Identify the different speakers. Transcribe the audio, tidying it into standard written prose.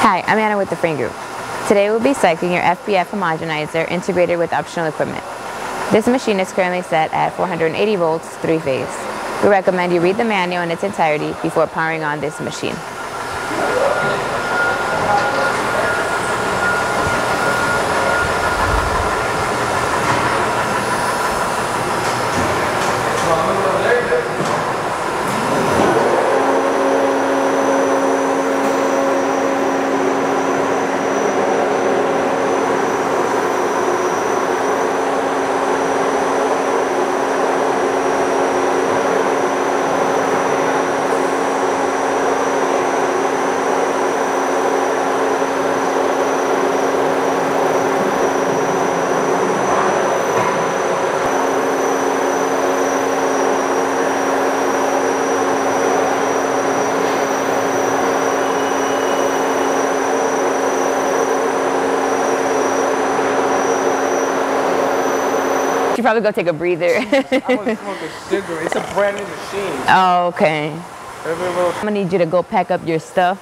Speaker 1: Hi, I'm Anna with the Frain Group. Today we'll be cycling your FBF Homogenizer integrated with optional equipment. This machine is currently set at 480 volts, 3-phase. We recommend you read the manual in its entirety before powering on this machine. You probably go take a breather.
Speaker 2: I want to smoke a cigarette. It's a brand new machine.
Speaker 1: Oh, okay.
Speaker 2: I'm
Speaker 1: gonna need you to go pack up your stuff.